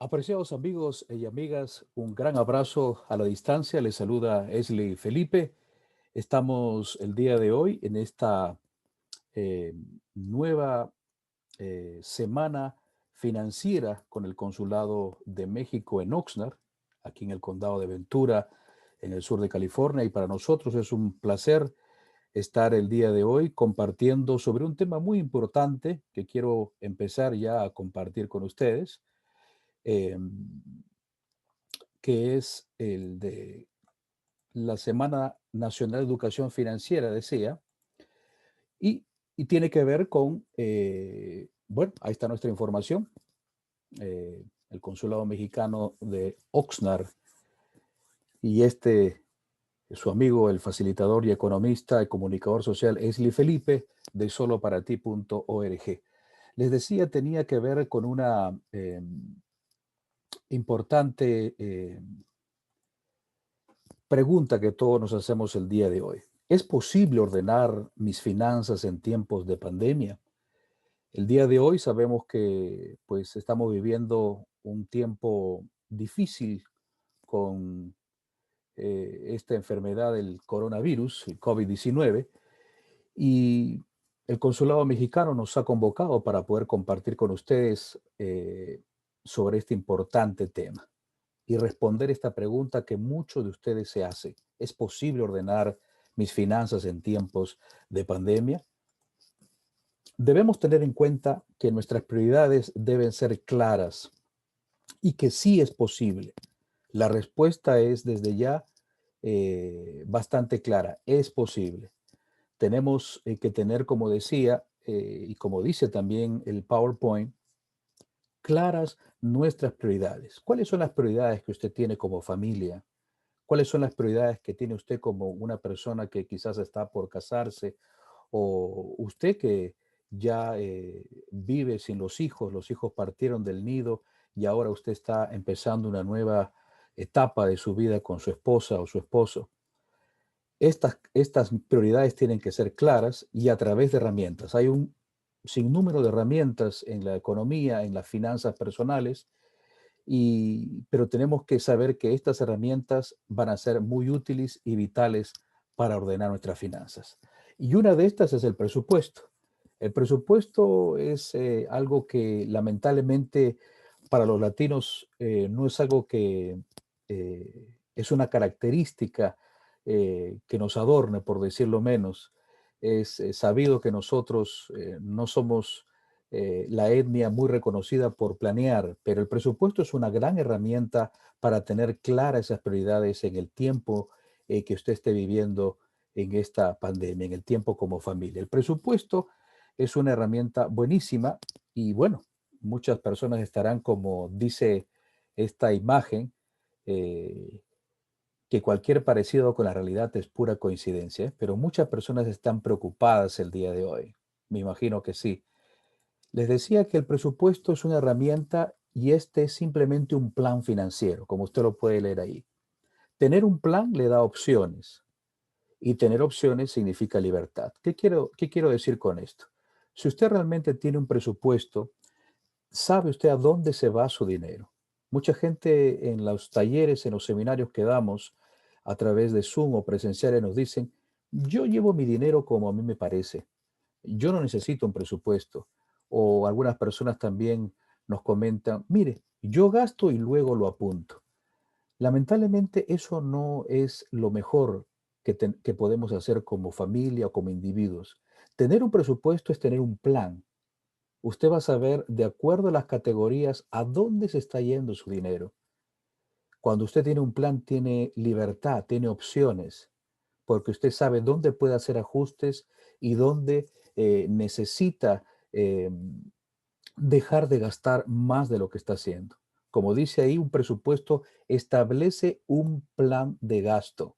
Apreciados amigos y amigas, un gran abrazo a la distancia. Les saluda Esli Felipe. Estamos el día de hoy en esta eh, nueva semana financiera con el Consulado de México en Oxnard, aquí en el condado de Ventura, en el sur de California. Y para nosotros es un placer estar el día de hoy compartiendo sobre un tema muy importante que quiero empezar ya a compartir con ustedes. eh, que es el de la Semana Nacional de Educación Financiera, decía, y, y tiene que ver con, bueno, ahí está nuestra información, el Consulado Mexicano de Oxnard y su amigo, el facilitador y economista y comunicador social Esli Felipe de soloparati.org. Les decía, tenía que ver con una importante pregunta que todos nos hacemos el día de hoy. ¿Es posible ordenar mis finanzas en tiempos de pandemia? El día de hoy sabemos que pues estamos viviendo un tiempo difícil con esta enfermedad del coronavirus, el COVID-19, y el Consulado Mexicano nos ha convocado para poder compartir con ustedes sobre este importante tema y responder esta pregunta que muchos de ustedes se hacen. ¿Es posible ordenar mis finanzas en tiempos de pandemia? Debemos tener en cuenta que nuestras prioridades deben ser claras y que sí es posible. La respuesta es desde ya bastante clara. Es posible. Tenemos que tener, como decía, y como dice también el PowerPoint, claras nuestras prioridades. ¿Cuáles son las prioridades que usted tiene como familia? ¿Cuáles son las prioridades que tiene usted como una persona que quizás está por casarse o usted que ya vive sin los hijos partieron del nido y ahora usted está empezando una nueva etapa de su vida con su esposa o su esposo? Estas prioridades tienen que ser claras y a través de herramientas. Hay un sinnúmero de herramientas en la economía, en las finanzas personales, pero tenemos que saber que estas herramientas van a ser muy útiles y vitales para ordenar nuestras finanzas. Y una de estas es el presupuesto. El presupuesto es algo que lamentablemente para los latinos no es algo que es una característica que nos adorne, por decirlo menos. Es sabido que nosotros no somos la etnia muy reconocida por planear, pero el presupuesto es una gran herramienta para tener claras esas prioridades en el tiempo que usted esté viviendo en esta pandemia, en el tiempo como familia. El presupuesto es una herramienta buenísima y bueno, muchas personas estarán como dice esta imagen, eh, que cualquier parecido con la realidad es pura coincidencia, pero muchas personas están preocupadas el día de hoy. Me imagino que sí. Les decía que el presupuesto es una herramienta y este es simplemente un plan financiero, como usted lo puede leer ahí. Tener un plan le da opciones y tener opciones significa libertad. ¿Qué quiero decir con esto? Si usted realmente tiene un presupuesto, ¿sabe usted a dónde se va su dinero? Mucha gente en los talleres, en los seminarios que damos a través de Zoom o presenciales nos dicen, yo llevo mi dinero como a mí me parece. Yo no necesito un presupuesto. O algunas personas también nos comentan, mire, yo gasto y luego lo apunto. Lamentablemente eso no es lo mejor que podemos hacer como familia o como individuos. Tener un presupuesto es tener un plan. Usted va a saber, de acuerdo a las categorías, a dónde se está yendo su dinero. Cuando usted tiene un plan, tiene libertad, tiene opciones, porque usted sabe dónde puede hacer ajustes y dónde necesita eh, dejar de gastar más de lo que está haciendo. Como dice ahí, un presupuesto establece un plan de gasto,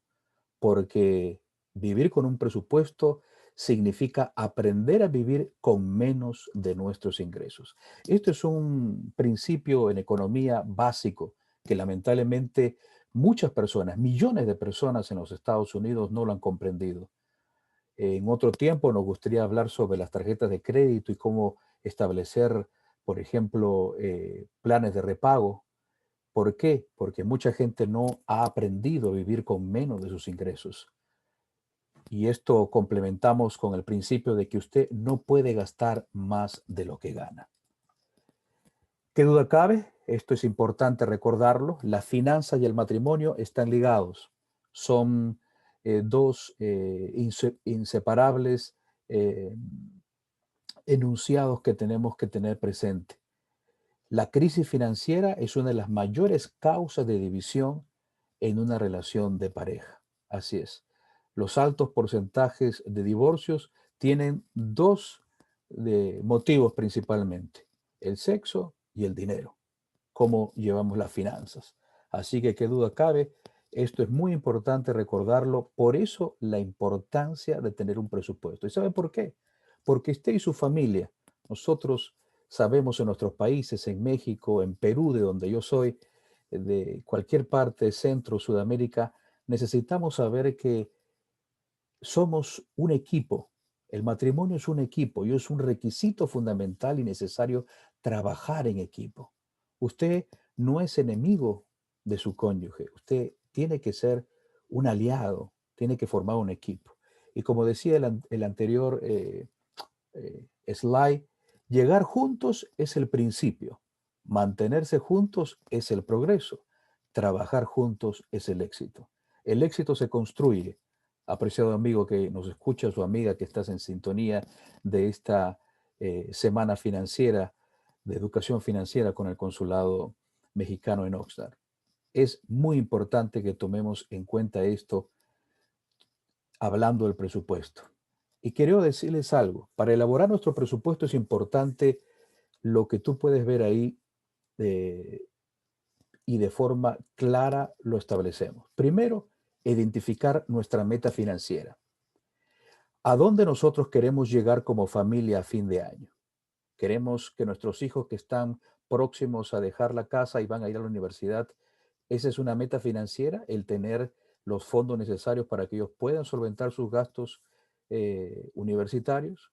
porque vivir con un presupuesto significa aprender a vivir con menos de nuestros ingresos. Esto es un principio en economía básico que lamentablemente muchas personas, millones de personas en los Estados Unidos no lo han comprendido. En otro tiempo nos gustaría hablar sobre las tarjetas de crédito y cómo establecer, por ejemplo, planes de repago. ¿Por qué? Porque mucha gente no ha aprendido a vivir con menos de sus ingresos. Y esto complementamos con el principio de que usted no puede gastar más de lo que gana. ¿Qué duda cabe? Esto es importante recordarlo. La finanza y el matrimonio están ligados. Son dos inseparables eh, enunciados que tenemos que tener presente. La crisis financiera es una de las mayores causas de división en una relación de pareja. Así es. Los altos porcentajes de divorcios tienen dos motivos principalmente: el sexo y el dinero, cómo llevamos las finanzas. Así que qué duda cabe, esto es muy importante recordarlo. Por eso la importancia de tener un presupuesto. ¿Y sabe por qué? Porque usted y su familia, nosotros sabemos en nuestros países, en México, en Perú, de donde yo soy, de cualquier parte, Centro, Sudamérica, necesitamos saber que somos un equipo. El matrimonio es un equipo y es un requisito fundamental y necesario trabajar en equipo. Usted no es enemigo de su cónyuge. Usted tiene que ser un aliado, tiene que formar un equipo. Y como decía el anterior slide, llegar juntos es el principio, mantenerse juntos es el progreso, trabajar juntos es el éxito. El éxito se construye, apreciado amigo que nos escucha, su amiga que estás en sintonía de esta semana financiera, de educación financiera con el Consulado Mexicano en Oxnard. Es muy importante que tomemos en cuenta esto hablando del presupuesto. Y quiero decirles algo, para elaborar nuestro presupuesto es importante lo que tú puedes ver ahí eh, y de forma clara lo establecemos. Primero, identificar nuestra meta financiera. ¿A dónde nosotros queremos llegar como familia a fin de año? Queremos que nuestros hijos que están próximos a dejar la casa y van a ir a la universidad, esa es una meta financiera, el tener los fondos necesarios para que ellos puedan solventar sus gastos universitarios.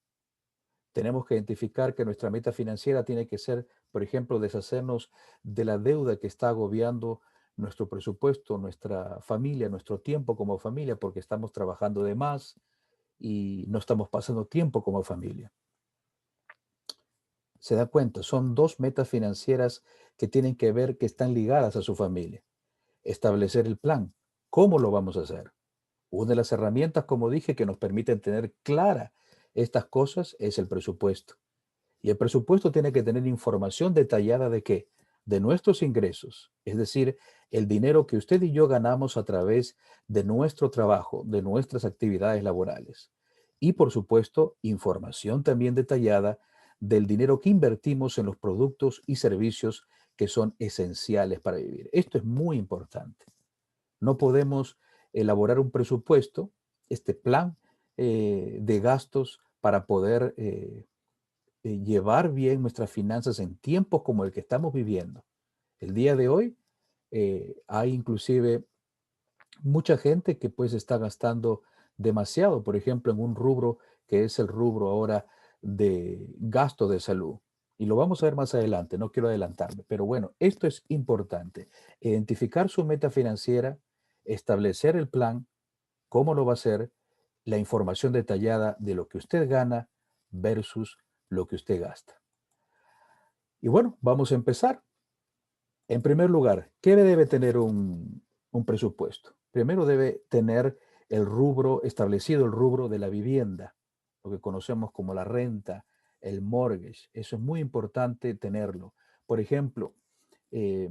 Tenemos que identificar que nuestra meta financiera tiene que ser, por ejemplo, deshacernos de la deuda que está agobiando nuestro presupuesto, nuestra familia, nuestro tiempo como familia, porque estamos trabajando de más y no estamos pasando tiempo como familia. Se da cuenta, son dos metas financieras que tienen que ver, que están ligadas a su familia. Establecer el plan. ¿Cómo lo vamos a hacer? Una de las herramientas, como dije, que nos permiten tener clara estas cosas es el presupuesto. Y el presupuesto tiene que tener información detallada de qué, de nuestros ingresos, es decir, el dinero que usted y yo ganamos a través de nuestro trabajo, de nuestras actividades laborales. Y por supuesto, información también detallada del dinero que invertimos en los productos y servicios que son esenciales para vivir. Esto es muy importante. No podemos elaborar un presupuesto, este plan de gastos para poder llevar bien nuestras finanzas en tiempos como el que estamos viviendo. El día de hoy hay inclusive mucha gente que pues está gastando demasiado, por ejemplo, en un rubro que es el rubro ahora de gasto de salud. Y lo vamos a ver más adelante, no quiero adelantarme, pero bueno, esto es importante. Identificar su meta financiera, establecer el plan, cómo lo va a hacer, la información detallada de lo que usted gana versus lo que usted gasta. Y bueno, vamos a empezar. En primer lugar, ¿qué debe tener un presupuesto? Primero debe tener el rubro establecido, el rubro de la vivienda, lo que conocemos como la renta, el mortgage. Eso es muy importante tenerlo. Por ejemplo, eh,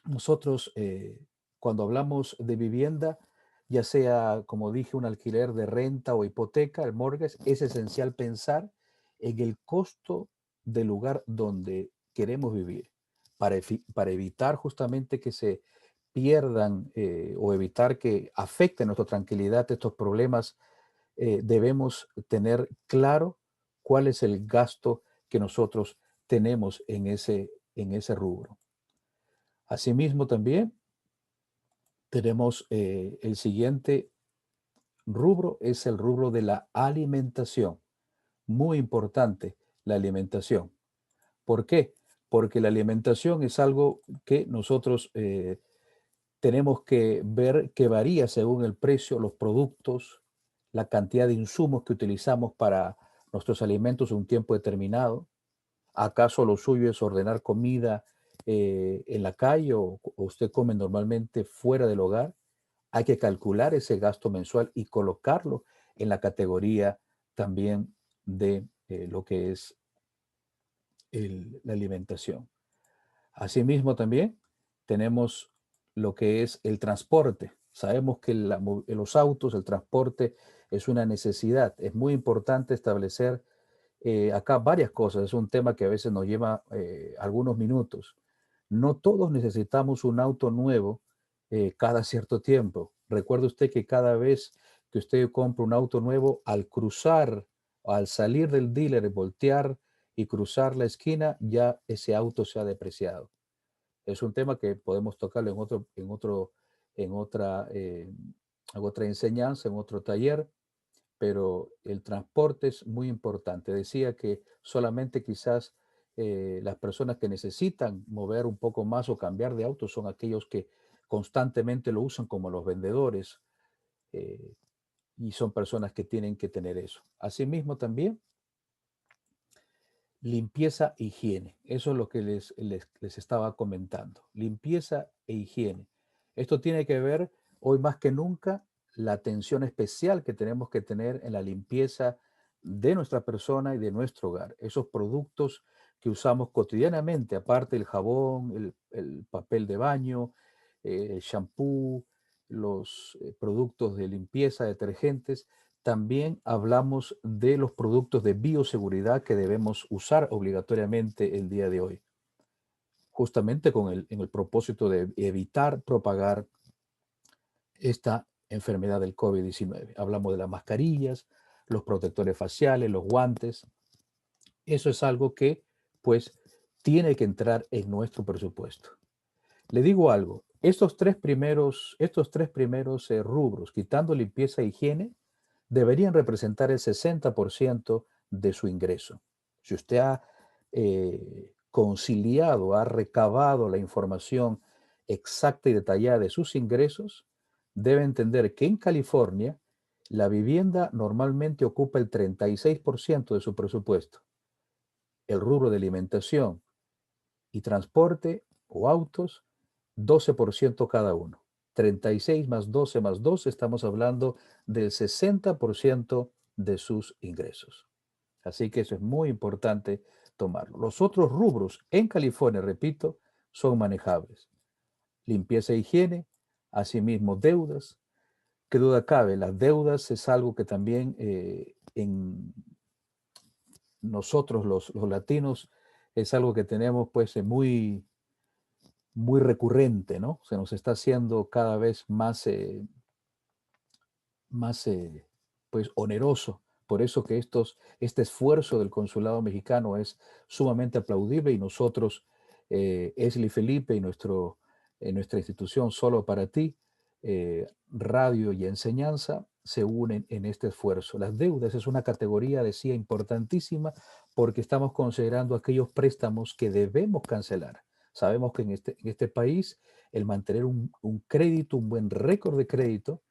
nosotros cuando hablamos de vivienda, ya sea, como dije, un alquiler de renta o hipoteca, el mortgage, es esencial pensar en el costo del lugar donde queremos vivir para evitar justamente que se pierdan o evitar que afecten nuestra tranquilidad estos problemas. Debemos tener claro cuál es el gasto que nosotros tenemos en ese rubro. Asimismo, también tenemos el siguiente rubro, es el rubro de la alimentación. Muy importante la alimentación. ¿Por qué? porque la alimentación es algo que nosotros tenemos que ver que varía según el precio, los productos, la cantidad de insumos que utilizamos para nuestros alimentos en un tiempo determinado. ¿Acaso lo suyo es ordenar comida en la calle o usted come normalmente fuera del hogar? Hay que calcular ese gasto mensual y colocarlo en la categoría también de lo que es la alimentación. Asimismo, también tenemos lo que es el transporte. Sabemos que los autos, el transporte es una necesidad. Es muy importante establecer acá varias cosas. Es un tema que a veces nos lleva algunos minutos. No todos necesitamos un auto nuevo cada cierto tiempo. Recuerde usted que cada vez que usted compra un auto nuevo, al cruzar, al salir del dealer, voltear y cruzar la esquina, ya ese auto se ha depreciado. Es un tema que podemos tocarlo en otra enseñanza, en otro taller, pero el transporte es muy importante. Decía que solamente quizás las personas que necesitan mover un poco más o cambiar de auto son aquellos que constantemente lo usan, como los vendedores, eh, y son personas que tienen que tener eso. Asimismo también, limpieza e higiene. Eso es lo que les estaba comentando. Limpieza e higiene. Esto tiene que ver hoy más que nunca la atención especial que tenemos que tener en la limpieza de nuestra persona y de nuestro hogar. Esos productos que usamos cotidianamente, aparte el jabón, el papel de baño, el shampoo, los productos de limpieza, detergentes, también hablamos de los productos de bioseguridad que debemos usar obligatoriamente el día de hoy, justamente en el propósito de evitar propagar esta enfermedad del COVID-19. Hablamos de las mascarillas, los protectores faciales, los guantes. Eso es algo que, pues, tiene que entrar en nuestro presupuesto. Le digo algo, estos tres primeros rubros, quitando limpieza e higiene, deberían representar el 60% de su ingreso. Si usted ha conciliado, ha recabado la información exacta y detallada de sus ingresos, debe entender que en California la vivienda normalmente ocupa el 36% de su presupuesto. El rubro de alimentación y transporte o autos, 12% cada uno. 36 más 12 más 12, estamos hablando del 60% de sus ingresos. Así que eso es muy importante tomarlo. Los otros rubros en California, repito, son manejables. Limpieza e higiene, asimismo deudas. ¿Qué duda cabe? Las deudas es algo que también en nosotros los latinos es algo que tenemos pues muy recurrente, ¿no? Se nos está haciendo cada vez más pues oneroso. Por eso que este esfuerzo del consulado mexicano es sumamente aplaudible y nosotros, Esli Felipe y nuestra institución Solo para Ti, Radio y Enseñanza, se unen en este esfuerzo. Las deudas es una categoría, decía, importantísima porque estamos considerando aquellos préstamos que debemos cancelar. Sabemos que en este país el mantener un crédito, un buen récord de crédito,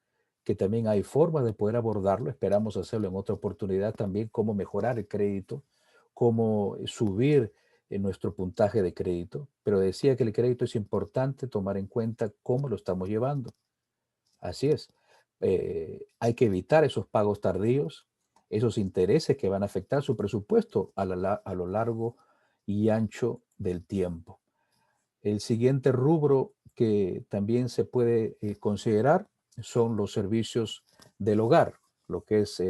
que también hay formas de poder abordarlo. Esperamos hacerlo en otra oportunidad también, cómo mejorar el crédito, cómo subir en nuestro puntaje de crédito. Pero decía que el crédito es importante tomar en cuenta cómo lo estamos llevando. Así es. Hay que evitar esos pagos tardíos, esos intereses que van a afectar su presupuesto a lo largo y ancho del tiempo. El siguiente rubro que también se puede considerar son los servicios del hogar, lo que es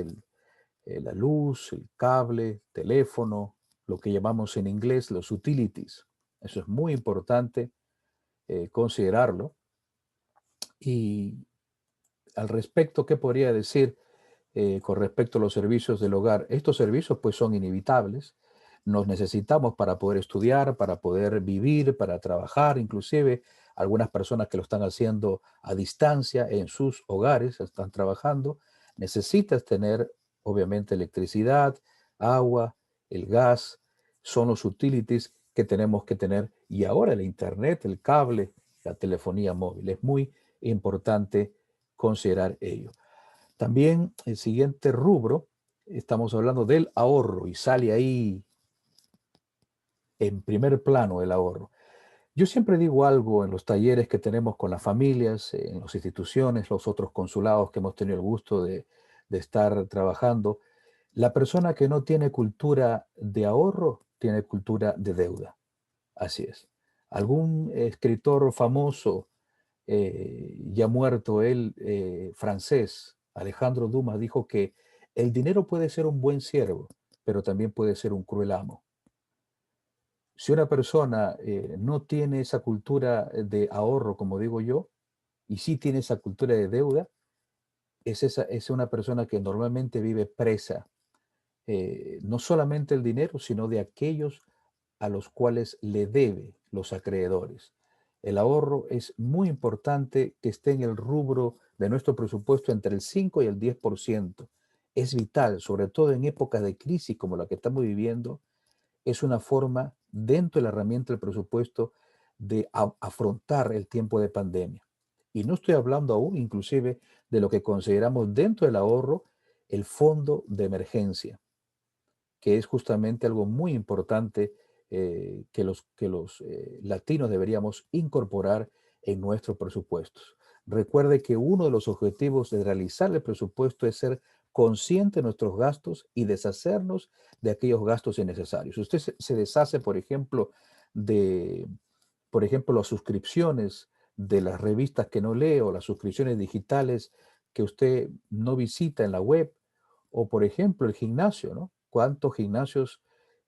la luz, el cable, teléfono, lo que llamamos en inglés los utilities. Eso es muy importante considerarlo. Y al respecto, ¿qué podría decir con respecto a los servicios del hogar? Estos servicios pues son inevitables. Nos necesitamos para poder estudiar, para poder vivir, para trabajar, inclusive algunas personas que lo están haciendo a distancia en sus hogares, están trabajando. Necesitas tener obviamente electricidad, agua, el gas, son los utilities que tenemos que tener. Y ahora el internet, el cable, la telefonía móvil. Es muy importante considerar ello. También el siguiente rubro, estamos hablando del ahorro y sale ahí en primer plano el ahorro. Yo siempre digo algo en los talleres que tenemos con las familias, en las instituciones, los otros consulados que hemos tenido el gusto de estar trabajando. La persona que no tiene cultura de ahorro tiene cultura de deuda. Así es. Algún escritor famoso, ya muerto él, francés, Alejandro Dumas, dijo que el dinero puede ser un buen siervo, pero también puede ser un cruel amo. Si una persona no tiene esa cultura de ahorro, como digo yo, y sí tiene esa cultura de deuda, es una persona que normalmente vive presa, no solamente el dinero, sino de aquellos a los cuales le debe los acreedores. El ahorro es muy importante que esté en el rubro de nuestro presupuesto entre el 5 y el 10%. Es vital, sobre todo en épocas de crisis como la que estamos viviendo, es una forma dentro de la herramienta del presupuesto de afrontar el tiempo de pandemia. Y no estoy hablando aún inclusive de lo que consideramos dentro del ahorro el fondo de emergencia, que es justamente algo muy importante que los latinos deberíamos incorporar en nuestros presupuestos. Recuerde que uno de los objetivos de realizar el presupuesto es ser consciente de nuestros gastos y deshacernos de aquellos gastos innecesarios. Usted se deshace, de, por ejemplo, las suscripciones de las revistas que no lee o las suscripciones digitales que usted no visita en la web, o por ejemplo el gimnasio, ¿no? ¿Cuántos gimnasios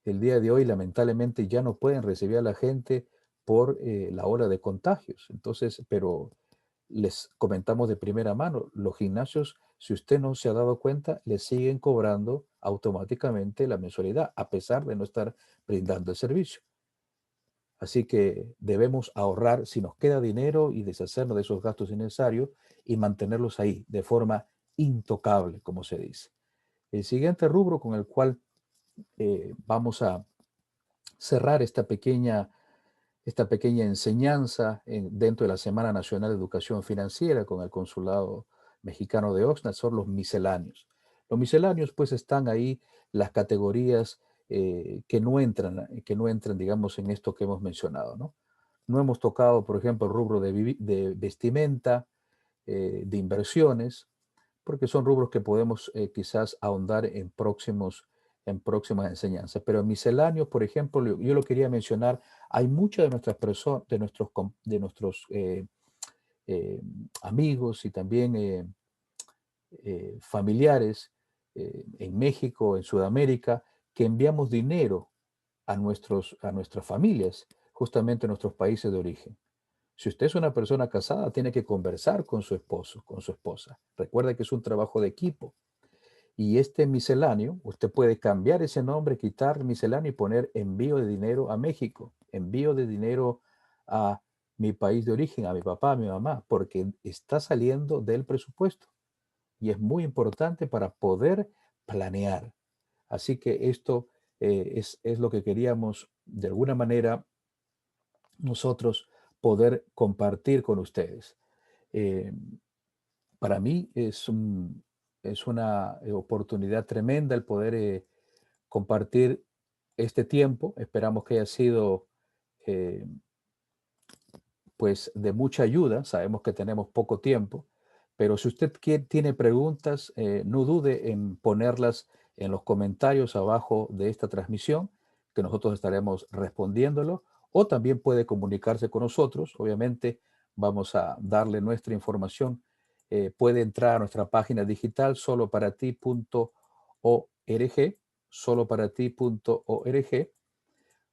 el día de hoy lamentablemente ya no pueden recibir a la gente por la ola de contagios? Entonces, pero les comentamos de primera mano, los gimnasios, si usted no se ha dado cuenta, le siguen cobrando automáticamente la mensualidad, a pesar de no estar brindando el servicio. Así que debemos ahorrar si nos queda dinero y deshacernos de esos gastos innecesarios y mantenerlos ahí de forma intocable, como se dice. El siguiente rubro con el cual vamos a cerrar esta pequeña enseñanza dentro de la Semana Nacional de Educación Financiera con el Consulado Mexicano de Oxnard son los misceláneos. Los misceláneos, pues, están ahí las categorías que no entran, digamos, en esto que hemos mencionado, ¿no? No hemos tocado, por ejemplo, el rubro de vestimenta, de inversiones, porque son rubros que podemos quizás ahondar en próximas enseñanzas. Pero en misceláneos, por ejemplo, yo lo quería mencionar, hay muchas de nuestras personas, de nuestros amigos y también familiares en México, en Sudamérica, que enviamos dinero a nuestras familias, justamente en nuestros países de origen. Si usted es una persona casada, tiene que conversar con su esposo, con su esposa. Recuerda que es un trabajo de equipo. Y este misceláneo, usted puede cambiar ese nombre, quitar misceláneo y poner envío de dinero a México, envío de dinero a mi país de origen, a mi papá, a mi mamá, porque está saliendo del presupuesto. Y es muy importante para poder planear. Así que esto es lo que queríamos, de alguna manera, nosotros poder compartir con ustedes. Eh, para mí es una oportunidad tremenda el poder compartir este tiempo. Esperamos que haya sido eh, pues de mucha ayuda. Sabemos que tenemos poco tiempo, pero si usted tiene preguntas, no dude en ponerlas en los comentarios abajo de esta transmisión, que nosotros estaremos respondiéndolo, o también puede comunicarse con nosotros. Obviamente vamos a darle nuestra información. Puede entrar a nuestra página digital soloparati.org, soloparati.org,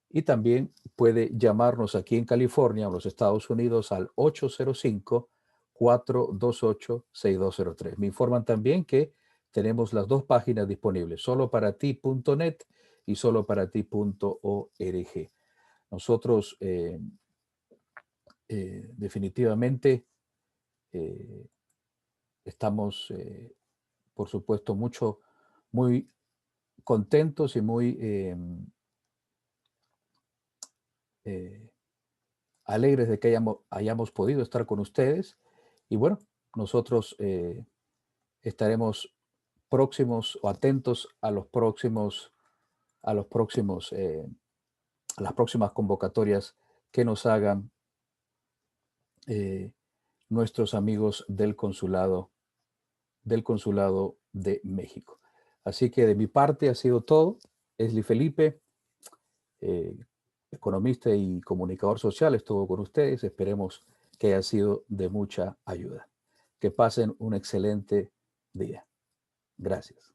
y también puede llamarnos aquí en California, en los Estados Unidos, al 805-428-6203. Me informan también que tenemos las dos páginas disponibles, soloparati.net y soloparati.org. Nosotros definitivamente eh, estamos, por supuesto, muy contentos y muy alegres de que hayamos podido estar con ustedes. Y bueno, nosotros estaremos próximos o atentos a los próximos, a las próximas convocatorias que nos hagan eh, nuestros amigos del Consulado de México. Así que de mi parte ha sido todo. Esli Felipe, eh, economista y comunicador social, estuvo con ustedes. Esperemos que haya sido de mucha ayuda. Que pasen un excelente día. Gracias.